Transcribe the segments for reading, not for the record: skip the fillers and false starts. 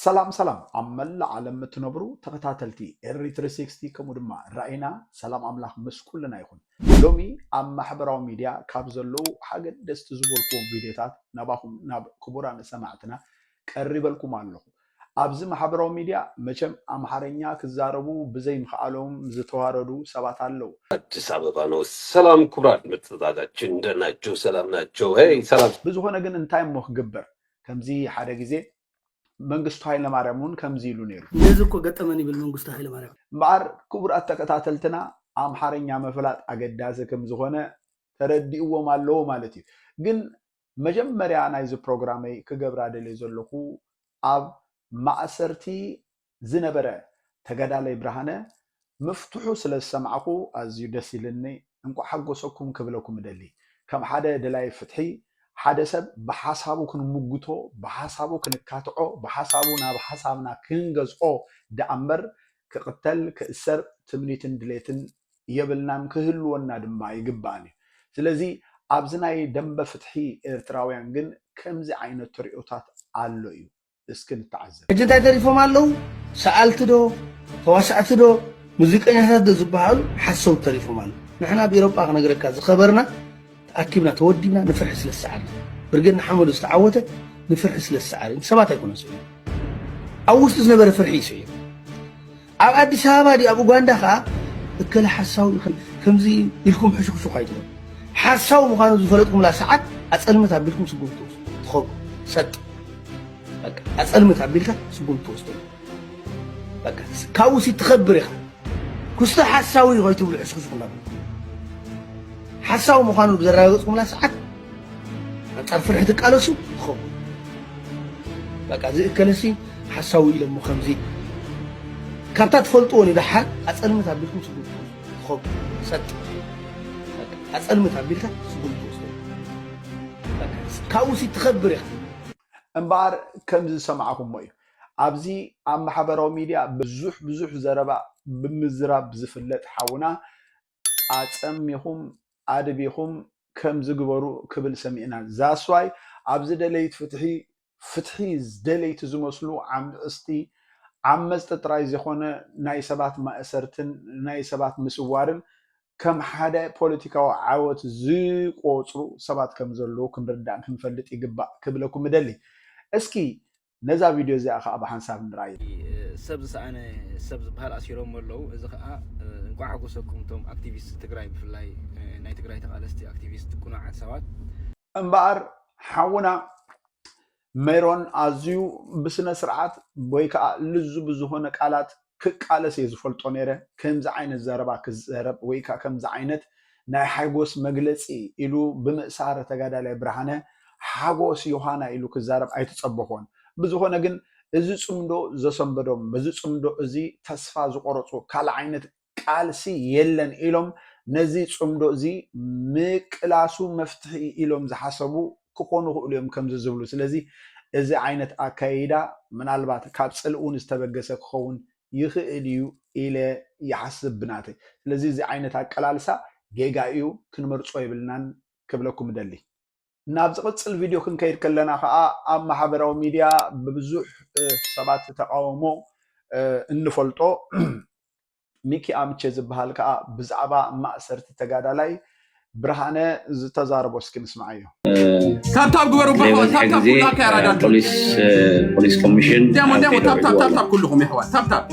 سلام عمل عالم تنبرو تقتاتلتي إري 360 كمودما رأينا سلام أملاح مسكولنا يكون لومي أم محبراو ميديا كابزلو حاجة دستزبولكم فيديوهات نباهم كبران سمعتنا قريبلكم الله أبز محبراو ميديا مچم أمحرنيا كزاربو بزي مخالوم زتواردو سبات اللو አዲስ አበባ ነው። ሰላም ኩራት ምትዛዛችን እንደናችሁ ሰላም ናቸው። ሄይ ሰላም بزهونا جن انتايم مخجبر كمزي حدا جزي መንግስቱ ኃይለ ማርያምን ከምዚሉ ነሩ ለዝኮ ገጠመኒ بالمنግስቱ ኃይለ ማርያም ባር ክቡር አተከታተልትና አምሐረኛ መፍላት አገዳዘ ከም ዝሆነ ተረዲእዎም አለው ማለት እዩ ግን መጀመሪያ ናይዝ ፕሮግራመይ ክገብራ ደለ ዘለኹ አብ ማእሰርቲ ዝነበረ ተጋዳላይ ብርሃነ መፍቱሑ ስለሰማዕኹ አዝዩ ደስ ይልኒ እንኳ ሓጎሰኩም ክብለኩም ደሊ ከም ሓደ ደላይ ፍትሒ ሓደ ሰብ በሐሳቡ ክንሙግቶ በሐሳቡ ክንካትዖ በሐሳቡ ናብ ሐሳብና ክንገዝኦ ደአምበር ክቅተል ክእሰር ትምኒትን ድሌትን የብልናን ክህልወና ድማ ይግባን ስለዚ አብዝናይ ደንበ ፍትሒ ኤርትራውያን ግን ከምዚ ዓይነት ትርኢታት አሎ እዩ እስኪ ንተዓዘብ እጅታይ ተሪፎም አለው ሰአልትዶ ተዋሳዕትዶ ሙዚቀኛታት ዝበሃሉ ሓሰው ተሪፎም አለው ንሕና ብኤሮጳ ክነግረካ ዝኸበርና أكيدنا تودينا نفرح للسعر برجعنا حمد استعوته نفرح للسعر سبعة يكون سوي أوست نبر فرحي سوي أبعد شباب دي أبو جاندا خا كل حساو كم زي لكم حشو شو خايتوا حساو مخانو زفلتكم لا ساعات أسأل متى بيلكم سبون توس خب ست أسأل متى بيلك سبون توس بك كاوسي تخبرها كست حساوي غايتوا بالعشق شو كلام حساو مخانو بزراغصكم لا ساعات أنصار فرحتك على سو خو بقى زي كلسي حساو إلى مخمزي كانت تفلطوني دحال أسأل متى بيلكم سبون خو ست أسأل متى بيلك سبون بقى كاوسي تخبري امبار كم سمعكم مي أبزي أم حبراو ميديا بزوح زربا بمزراب زفلت حونا أتسميهم አድቢኹም ከም ዝግበሩ ክብል ሰሚዕና ዛስዋይ ኣብዚ ደለይት ፍትሒ ደለይት ዝመስሉ ዓምስቲ ዓመፅቲ ጥራይ ዝኾነ ናይ ሰባት ማእሰርትን ናይ ሰባት ምስዋርን ከም ሓደ ፖለቲካዊ ዓወት ዝቆፅሩ ሰባት ከም ዘለዉ ክንርዳእ ክንፈልጥ ይግባእ ክብለኩም ደሊ እስኪ ነዛ ቪድዮ እዚኣ ከዓ ብሓንሳብ ንርአይ ሰብ ዝሰኣነ ሰብ ዝበሃል ኣሲሮም ኣለዉ እዚ ከዓ እንኳዕ ሓጎሰኩም ቶም ኣክቲቪስት ትግራይ ብፍላይ ናይ ትግራይ ተቃለስቲ አክቲቪስት ኩናዓት ሰባት እምበኣር ሓውና ሜሮን ኣዝዩ ብስነ ስርዓት ወይ ከዓ ልዙብ ዝኾነ ቃላት ክቃለስ ዝፈልጦ ነይረ ከምዚ ዓይነት ዘረባ ክዘረብ ወይ ከዓ ከምዚ ዓይነት ናይ ሓጎስ መግለፂ ኢሉ ብምእሳር ተጋዳላይ ብርሃነ ሓጎስ ዮሃና ኢሉ ክዛረብ ኣይተፀበኾን ብዝኾነ ግን እዚ ጽምዶ ዘሰንበዶም በዚ ጽምዶ እዚ ተስፋ ዝቆረጹ ካል ዓይነት ቃልሲ የለን ኢሎም ነዚ ጽምዶ እዚ ምቅላሱ መፍትሒ ኢሎም ዝሓሰቡ ክኾኑ ክእሉ እዮም ከም ዝብሉ ስለዚ እዚ ዓይነት ኣካይዳ ምናልባት ካብ ጽልኡን ዝተበገሰ ክኸውን ይኽእል እዩ ኢለ ይሓስብ ብናተይ ስለዚ እዚ ዓይነት ኣቀላልሳ ጌጋ እዩ ክንመርጾ ይብልናን ክብለኩም ደሊ ናብ ዝቕፅል ቪድዮ ክንከይድ ከለና ከዓ ኣብ ማሕበራዊ ሚድያ ብብዙሕ ሰባት ተቃውሞ እንፈልጦ ሚኪ ኣምቼ ዝበሃል ከዓ ብዛዕባ ማእሰርቲ ተጋዳላይ ብርሃነ ዝተዛረቦ እስኪ ንስማዕ እዩ ታብታብ ግበሩ ታብታብ ኩላ ከያራዳችሁ ፖሊስ ኮሚሽን ደሞ ታብታብ ኩልኩም ይሕዋት ታብታብ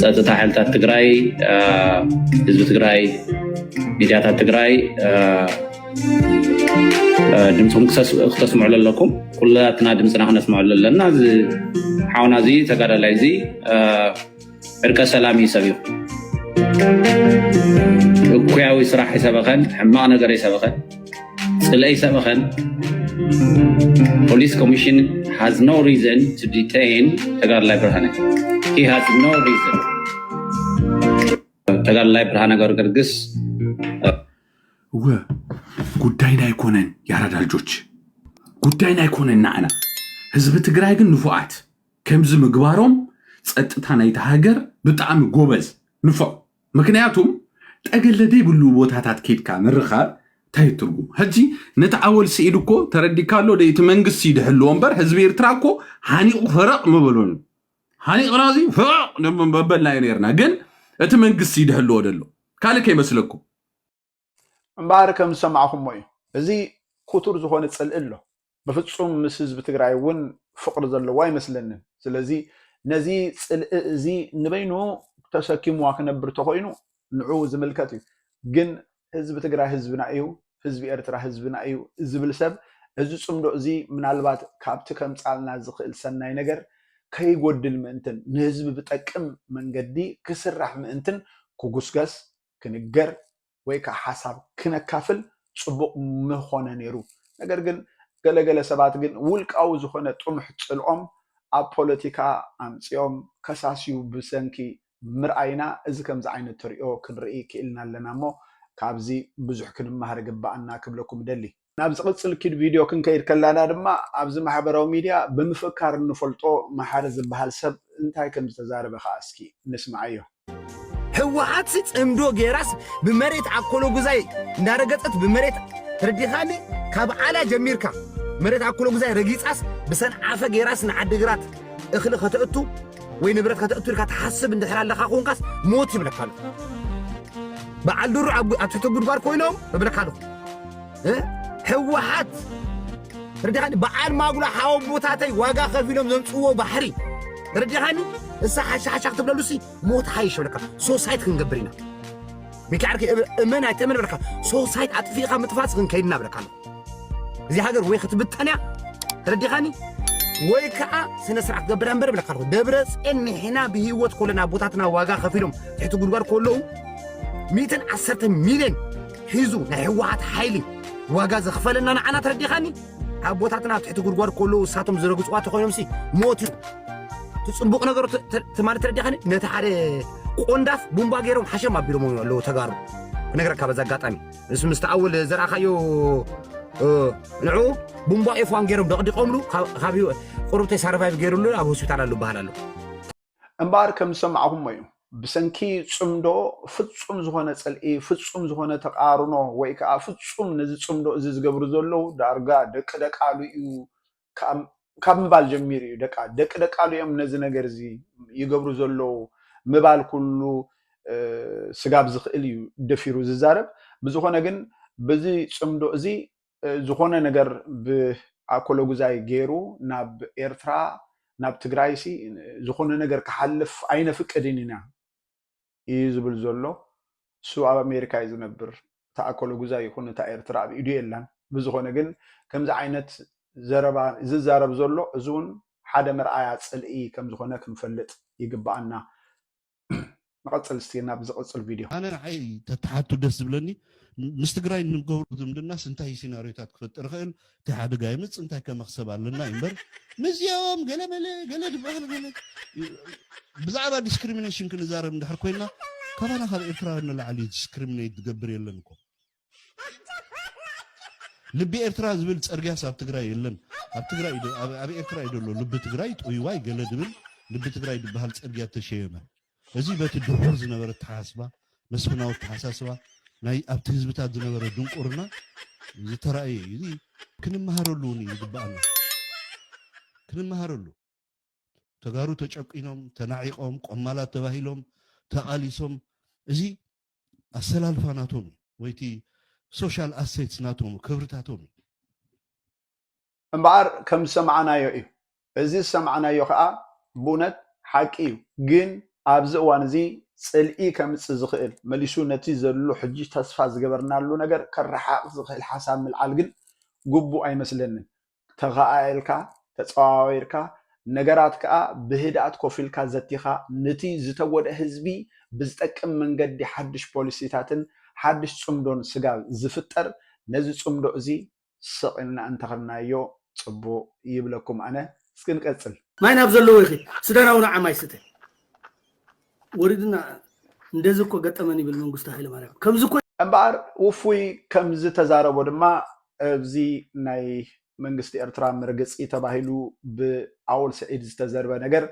ፀጥታ ሓይልታት ትግራይ ህዝቢ ትግራይ ሚድያታት ትግራይ ድምፅኩም ክተስምዑ ኣለኩም ኩላትና ድምፅና ክነስምዑ ኣለና ሓውና እዚ ተጋዳላይ እዚ ዕርቀ ሰላም ይሰብዩ እኩያዊ ስራሕ ይሰበኸን ሕማቕ ነገር ይሰበኸን ፅልኢ ይሰበኸን ፖሊስ ኮሚሽን has no reason to detain ተጋዳላይ ብርሃነ he has no reason ተጋዳላይ ብርሃነ ገርገርግስ ጉዳይና አይኮነን ያራዳ ልጆች ጉዳይና አይኮነን ናዕና ህዝቢ ትግራይ ግን ንፉዓት ከምዚ ምግባሮም ፀጥታ ናይቲ ሃገር ብጣዕሚ ጎበዝ ንፎ ምክንያቱም ጠገለደ ይብሉ ቦታታት ኬድካ ምርኻብ تايترغو هجي نتعول سيدكو ترديكالو ديت منغس يدحلو امبر حزب ايرتراكو حانيق فرق مبلون حانيق رازي فرق مبلنا ينيرنا جن ات منغس يدحلو دلو كالك يمسلكو امبار كم سمعكم موي ازي كوتور زخون تصلئلو بفصوم مس حزب تግራይ ውን ፍቅር ዘለዎ አይመስለንን ስለዚህ ነዚ ጽልእ ንበይኑ ተሰኪሙ ክነብር ተኮይኑ ንዑ ዝምልከት ግን ህዝብ ትግራይ ህዝብና እዩ ህዝብ ኤርትራ ህዝብና እዩ ዝብል ሰብ እዚ ጽምዶ እዚ ምናልባት ካብቲ ከምጻልና ዝኽእል ሰናይ ነገር ከይጎድል ምእንትን ንህዝብ ብጠቅም መንገዲ ክስራሕ ምእንትን ኩጉስገስ ክንገር ወይ ከሐሳብ ክነካፍል ጽቡቕ ምኾነ ነይሩ ነገር ግን ገለገለ ሰባት ግን ውልቃው ዝኾነ ጥሙሕ ጽልኦም ኣብ ፖለቲካ ኣምጽኦም ከሳሲዩ ብሰንኪ ምርኣይና እዚ ከምዚ ዓይነት ትሪኦ ክንርኢ ክኢልና ኣለና እሞ ካብዚ ብዙሕ ክንመሃር ግባአና ክብለኩም ደሊ ናብ ዝቕጽል ኪድ ቪድዮ ክንከይድ ከላና ድማ ኣብዚ ማሕበራዊ ሚድያ ብምፍካር እንፈልጦ ማሓረ ዝበሃል ሰብ እንታይ ከም ዝተዛረበ ከዓ እስኪ ንስማዓዮ ህወሓት ጽምዶ ጌራስ ብመሬት ኣኮሎ ጉዛይ እንዳረገጸት ብመሬት ትርዲኻኒ ካብ ዓላ ጀሚርካ መሬት ኣኮሎ ጉዛይ ረጊጻስ ብሰንዓፈ ጌራስ ንዓድግራት እኽሊ ከተእቱ ወይ ንብረት ከተእቱ ኢልካ ትሓስብ እንድሕር ኣለኻ ኮንካስ ሞት ይብለካ ኣሎ በዓል ድሩ ኣብ ትሕቲ ጉድጓድ ኮይኖም ይብለካ ኣሎ ህወሓት ትርዲኻኒ በዓል ማጉላ ሓወ ቦታተይ ዋጋ ከፊሎም ዘምጽዎ ባሕሪ ትርዲኻኒ እሳ ሓሻሓሻ ክትብለሉሲ ሞት ሓይሽ ይብለካ ሶሳይት ክንገብር ኢና ሚካዕርኪ እመን ኣይተመን ይብለካ ሶሳይት ኣጥፊኻ ምጥፋስ ክንከይድና ይብለካ ኣሎ እዚ ሃገር ወይ ክትብተንያ ትርዲኻኒ ወይ ከዓ ስነ ስርዓት ገብራ እምበር ይብለካ ኣሎ ደብረ ጽዮን ንሕና ብሂወት ኮለና ቦታትና ዋጋ ከፊሎም ትሕቲ ጉድጓድ ኮለዉ 110 ሚልዮን ሒዙ ናይ ህወሓት ሓይሊ ዋጋ ዘኽፈለና ንዓና ትርዲኻኒ ኣብ ቦታትና ትሕቲ ጉድጓድ ኮለዉ እሳቶም ዝረግጽዋ ተኮይኖምሲ ሞት እዩ ትጽቡቕ ነገሩ ትማለት ትርዲኻኒ ነቲ ሓደ ቆንዳፍ ቡምባ ገይሮም ሓሸም ኣቢሎም ኣለዉ ተጋሩ ነገረካ በዛ ኣጋጣሚ ንስ ምስ ተኣውል ዘርኣኻዮ ንዑ ቡምባ ኤፍዋን ገይሮም ደቕዲቖምሉ ካብ ቁርብተይ ሳርቫይቭ ገይሩሉ ኣብ ሆስፒታል ኣሉ በሃል ኣሎ እምበር ከም ሰማዕኹም እዩ ብሰንኪ ጽምዶ ፍጹም ዝኾነ ጽልኢ ፍጹም ዝኾነ ተቃርኖ ወይ ከዓ ፍጹም ነዚ ጽምዶ እዚ ዝገብሩ ዘለዉ ዳርጋ ደቂ ደቃሉ እዩ ካብ ምባል ጀሚር እዩ ደቂ ደቃሉ እዮም ነዚ ነገር እዚ ይገብሩ ዘለዉ ምባል ኩሉ ስጋብ ዝኽእል እዩ ደፊሩ ዝዛረብ ብዝኾነ ግን በዚ ጽምዶ እዚ ዝኾነ ነገር ብኣኮሎ ጉዛይ ገይሩ ናብ ኤርትራ ናብ ትግራይሲ ዝኾነ ነገር ክሓልፍ ኣይነፍቅድን ኢና እዩ ዝብል ዘሎ እሱ ኣብ ኣሜሪካ እዩ ዝነብር እታ ኣኮሎ ጉዛይ ይኹን እታ ኤርትራ ኣብ ኢዱ የላን ብዝኾነ ግን ከምዚ ዓይነት ዘረባ ዝዛረብ ዘሎ እዚ እውን ሓደ መርኣያ ጽልኢ ከም ዝኾነ ክንፈልጥ ይግባአና نقصل استينا بزقصل فيديو أنا عاي تتحدث دس بلني مستقرأي نقول زمدنا سنتهي سيناريوهات كفتر خيل تحد جايمت سنتهي كمخسب على لنا إمبر مزيوم قلب بزعرة discrimination كنا زارة من دحر كوينا كمان أخذ إثراء إن العلي discriminate تقبر يلنكو لبي إثراء زبل ترجع ساب تقرأي يلن أبي إثراء يدلو لبي تقرأي ويواي قلب لبي تقرأي بهال ترجع تشيمه እዚህ በትድሆር ዝነበረ ተሓስባ መስፍናዊ ተሓሳስባ ናይ ኣብቲ ህዝብታት ዝነበረ ድንቁርና ዝተራእየ እዚ ክንመሃረሉ ይግባአና ክንመሃረሉ ተጋሩ ተጨቂኖም ተናዒቆም ቆማላት ተባሂሎም ተቃሊሶም እዚ ኣሰላልፋናቶም ወይቲ ሶሻል አሴትስ ናቶም ክብርታቶም እምበር ከም ሰማዕናዮ እዩ እዚ ሰማዕናዮ ከዓ ብእውነት ሓቂ እዩ ግን ኣብዚ እዋን እዚ ጽልኢ ከምጽእ ዝኽእል መሊሱ ነቲ ዘሎ ሕጂ ተስፋ ዝገበርናሉ ነገር ከረሓቕ ዝኽእል ሓሳብ ምልዓል ግን ግቡእ ኣይመስለንን ተኸኣልካ ተጸዋዊርካ ነገራት ከዓ ብህድኣት ኮፊልካ ዘቲኻ ነቲ ዝተጎደ ህዝቢ ብዝጠቅም መንገዲ ሓድሽ ፖሊሲታትን ሓድሽ ጽምዶን ስጋብ ዝፍጠር ነዚ ጽምዶ እዚ ስቕልና እንተኸናዮ ጽቡቕ ይብለኩም ኣነ እስኪ ንቀጽል ማይ ናብ ዘለዎ ይኺ ስደናውና ዓማይ ስተ ወሪድና እንደዚህ እኮ ገጠመን ይብል መንግስቱ ኃይለ ማርያም ከምዚ እኮ እምበር ውፉይ ከምዚ ተዛረቦ ድማ እዚ ናይ መንግስቲ ኤርትራ መርገጺ ተባሂሉ ብኣውል ሰዒድ ዝተዘርበ ነገር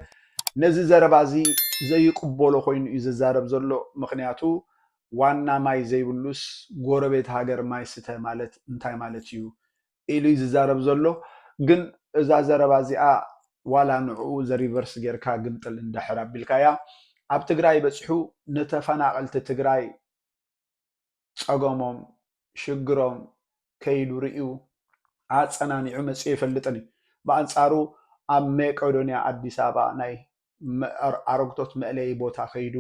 ነዚ ዘረባ እዚ ዘይቅበሎ ኮይኑ እዩ ዝዛረብ ዘሎ ምክንያቱ ዋና ማይ ዘይብሉስ ጎረቤት ሃገር ማይ ስተ ማለት እንታይ ማለት እዩ ኢሉ ይዛረብ ዘሎ ግን እዛ ዘረባ እዚኣ ዋላ ንዕኡ ዘሪቨርስ ጌርካ ግምጥል እንዳሕር አቢልካያ ኣብ ትግራይ በፅሑ ነተፈናቀልቲ ትግራይ ፀገሞም ሽግሮም ከይዱ ርኢዩ ኣፀናኒዑ መፅኡ ይፈልጥን በአንጻሩ ኣብ መቄዶንያ አዲስ አበባ ናይ አረግቶት መእለይ ቦታ ከይዱ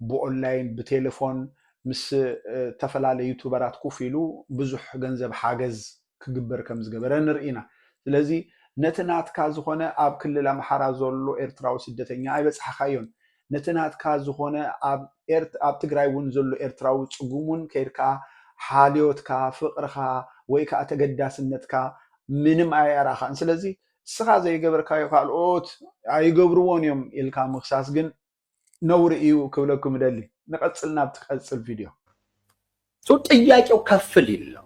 ብኦንላይን ብቴሌፎን ምስ ተፈላለዩ ዩቱበራት ኮፍ ኢሉ ብዙሕ ገንዘብ ሓገዝ ክግበር ከም ዝገበረ ንርኢና ስለዚ ነትናትካ ዝኾነ ኣብ ክልል ኣምሓራ ዘሎ ኤርትራዊ ስደተኛ ኣይበፅሓካዮን ነትናትካ ዝኾነ ኣብ ትግራይ እውን ዘሎ ኤርትራዊ ፅጉሙን ከይድካ ሓልዮትካ ፍቅርካ ወይ ከዓ ተገዳስነትካ ምንም ኣያራኻን ስለዚ ስኻ ዘይገበርካዮ ካልኦት ኣይገብርዎን እዮም ኢልካ ምክሳስ ግን ነውሪ እዩ ክብለኩም ደሊ ንቀፅል ናብ ትቀፅል ቪድዮ ጥያቄው ከፍ ሊል ነው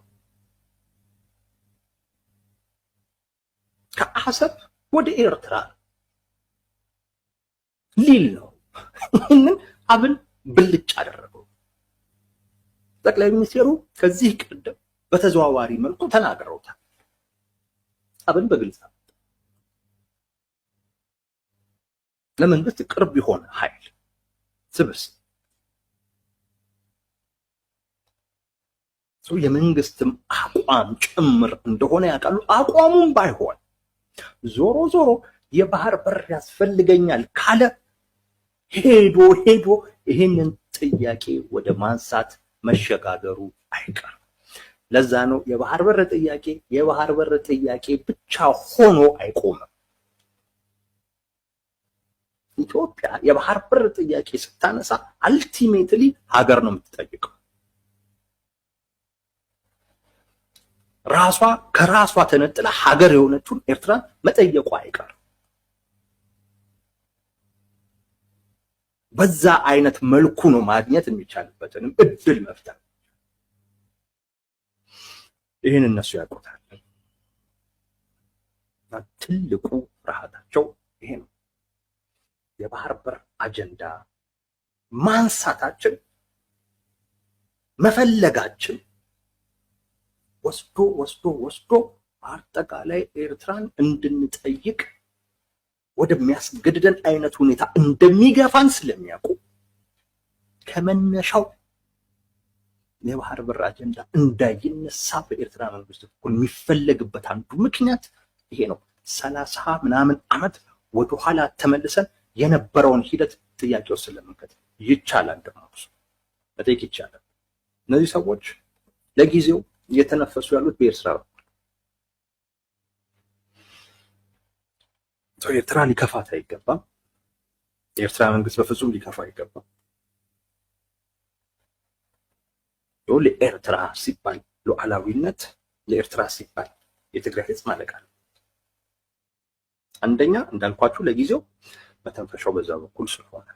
ከአሰብ ወደ ኤርትራ ሊል ነው ይህንን አብን ብልጭ አደረገው ጠቅላይ ሚኒስቴሩ ከዚህ ቀደም በተዘዋዋሪ መልኩ ተናግረውታል አብን በግልጽ ለመንግስት ቅርብ ይሆን ኃይል ስብስብ የመንግስትም አቋም ጭምር እንደሆነ ያውቃሉ አቋሙም ባይሆን ዞሮ ዞሮ የባህር በር ያስፈልገኛል ካለ ሄዶ ይሄንን ጥያቄ ወደ ማንሳት መሸጋገሩ አይቀርም ለዛ ነው የባህር በር ጥያቄ ብቻ ሆኖ አይቆምም ኢትዮጵያ የባህር በር ጥያቄ ስታነሳ አልቲሜትሊ ሀገር ነው የምትጠይቀው ራሷ ከራሷ ተነጥላ ሀገር የሆነችውን ኤርትራ መጠየቋ አይቀርም በዛ አይነት መልኩ ነው ማግኘት የሚቻልበትን እድል መፍጠር ይሄን እነሱ ያውቁታል ትልቁ ፍርሃታቸው ይሄ ነው የባህር በር አጀንዳ ማንሳታችን መፈለጋችን ወስዶ አጠቃላይ ኤርትራን እንድንጠይቅ ወደሚያስገድደን አይነት ሁኔታ እንደሚገፋን ስለሚያውቁ ከመነሻው የባህር በር አጀንዳ እንዳይነሳ በኤርትራ መንግስት በኩል የሚፈለግበት አንዱ ምክንያት ይሄ ነው 30 ምናምን ዓመት ወደ ኋላ ተመልሰን የነበረውን ሂደት ጥያቄው ስለምንከት ይቻላል ደግሞ መጠየቅ ይቻላል እነዚህ ሰዎች ለጊዜው እየተነፈሱ ያሉት በኤርትራ ኤርትራ ሊከፋት አይገባም የኤርትራ መንግስት በፍጹም ሊከፋ አይገባም ለኤርትራ ሲባል ሉዓላዊነት ለኤርትራ ሲባል የትግራይ ህዝብ ማለቃል አንደኛ እንዳልኳችሁ ለጊዜው መተንፈሻው በዛ በኩል ስለሆነ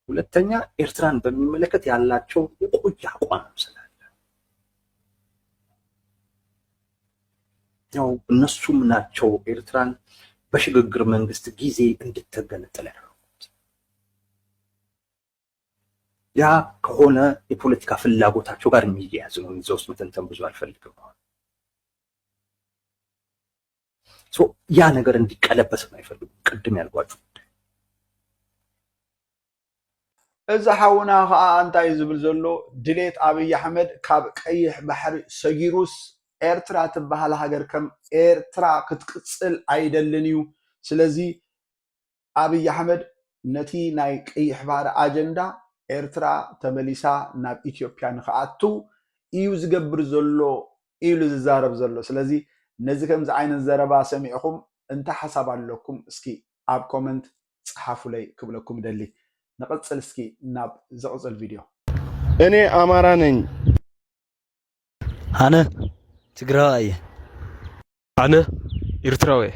ሁለተኛ ኤርትራን በሚመለከት ያላቸው የቆየ አቋም ስላለ ያው እነሱም ናቸው ኤርትራን በሽግግር መንግስት ጊዜ እንድትገነጠል ያደረጉት ያ ከሆነ የፖለቲካ ፍላጎታቸው ጋር የሚያያዝ ነው እንዘውስ መተንተን ብዙ አልፈልግም ያ ነገር እንዲቀለበስ ነው አይፈልጉም ቅድም ያልኳችሁ እዛ ሓውና ከዓ እንታይ ዝብል ዘሎ ድሌት አብይ አሕመድ ካብ ቀይሕ ባሕሪ ሰጊሩስ ኤርትራ ትበሃል ሃገር ከም ኤርትራ ክትቅፅል አይደልን እዩ ስለዚ አብይ አሕመድ ነቲ ናይ ቀይሕ ባሕሪ አጀንዳ ኤርትራ ተመሊሳ ናብ ኢትዮጵያ ንኽኣቱ እዩ ዝገብር ዘሎ ኢሉ ዝዛረብ ዘሎ ስለዚ ነዚ ከምዚ ዓይነት ዘረባ ሰሚዕኹም እንታይ ሓሳብ ኣለኩም እስኪ ኣብ ኮመንት ጻሓፉለይ ክብለኩም ደሊ نقصل اسكي ناب زقص الفيديو أنا أمارانين أنا تقرأي أنا إرتراوي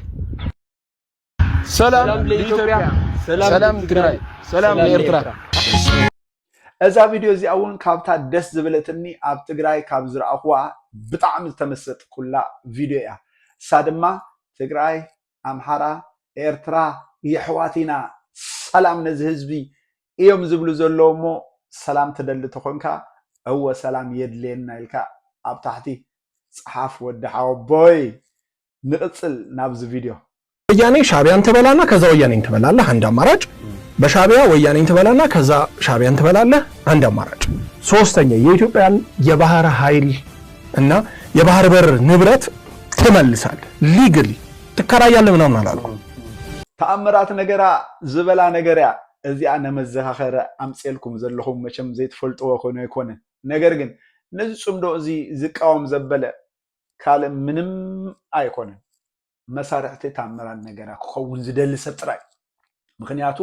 سلام لإثيوبيا سلام تقرأي سلام لإرترا إذا فيديو زي أول كابتا دس زبلتني أب تقرأي كاب زرعوا بطعم تمسط كلها فيديو يا سادما تقرأي أمحارا إرترا يحواتنا سلام نزهزبي إيوم زبلو زلومو ሰላም ትደሊ ተኾንካ እወ ሰላም የድልየና ኢልካ ኣብ ታሕቲ ጽሓፍ ወዲ ሓወቦይ ንቕጽል ናብዚ ቪድዮ ወያኔ ሻዕቢያን ትበላና ከዛ ወያኔን ትበላለህ አንድ አማራጭ በሻዕቢያ ወያኔን ትበላና ከዛ ሻዕቢያን ትበላለህ አንድ አማራጭ ሶስተኛ የኢትዮጵያን የባህር ኃይል እና የባህር በር ንብረት ትመልሳል ሊግሊ ትከራያለህ ምናምን አላልኩም ተአምራት ነገራ ዝበላ ነገርያ እዚኣ ነመዘኻኸረ ኣምጼልኩም ዘለኹም መቸም ዘይትፈልጥዎ ኮይኑ ይኮነ ነገር ግን ነዚ ጽምዶ እዚ ዝቃወም ዘበለ ካልእ ምንም ኣይኮነን መሳርሕቲ ተአምራት ነገራ ክኸውን ዝደሊ ሰብ ጥራይ ምክንያቱ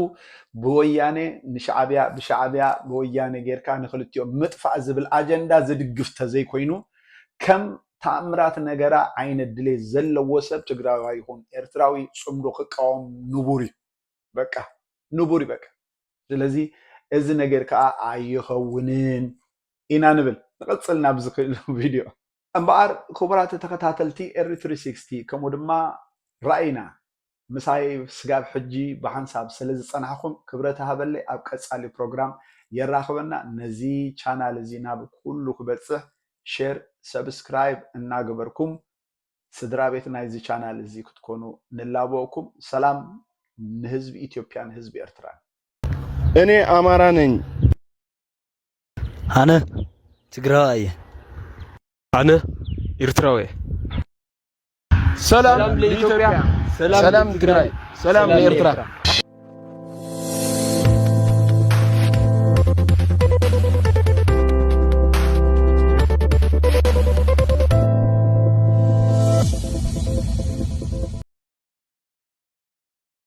ብወያኔ ንሻዕቢያ ብሻዕቢያ ብወያኔ ጌርካ ንኽልቲኦም ምጥፋእ ዝብል ኣጀንዳ ዝድግፍ ተዘይኮይኑ ከም ተአምራት ነገራ ዓይነት ድሌት ዘለዎ ሰብ ትግራዋይ ይኹን ኤርትራዊ ጽምዶ ክቃወም ንቡር በቃ ንቡር በቃ ስለዚ እዚ ነገር ከዓ ኣይኸውንን ኢና ንብል ንቕጽል ናብዚ ቪድዮ እምበኣር ክቡራት ተኸታተልቲ ኤሪ360 ከምኡ ድማ ራእይና ምሳይ ስጋብ ሕጂ ብሓንሳብ ስለ ዝጸናሕኹም ክብረት ሃበለይ ኣብ ቀጻሊ ፕሮግራም የራኽበና ነዚ ቻናል እዚ ናብ ኩሉ ክበጽሕ ሼር ሰብስክራይብ እናገበርኩም ስድራ ቤት ናይዚ ቻናል እዚ ክትኮኑ ንላቦኩም ሰላም ንህዝቢ ኢትዮጵያ ንህዝቢ ኤርትራ እኔ አማራ ነኝ አነ ትግራዋይ አነ ኤርትራዊ ሰላም ለኢትዮጵያ ሰላም ለትግራይ ሰላም ለኤርትራ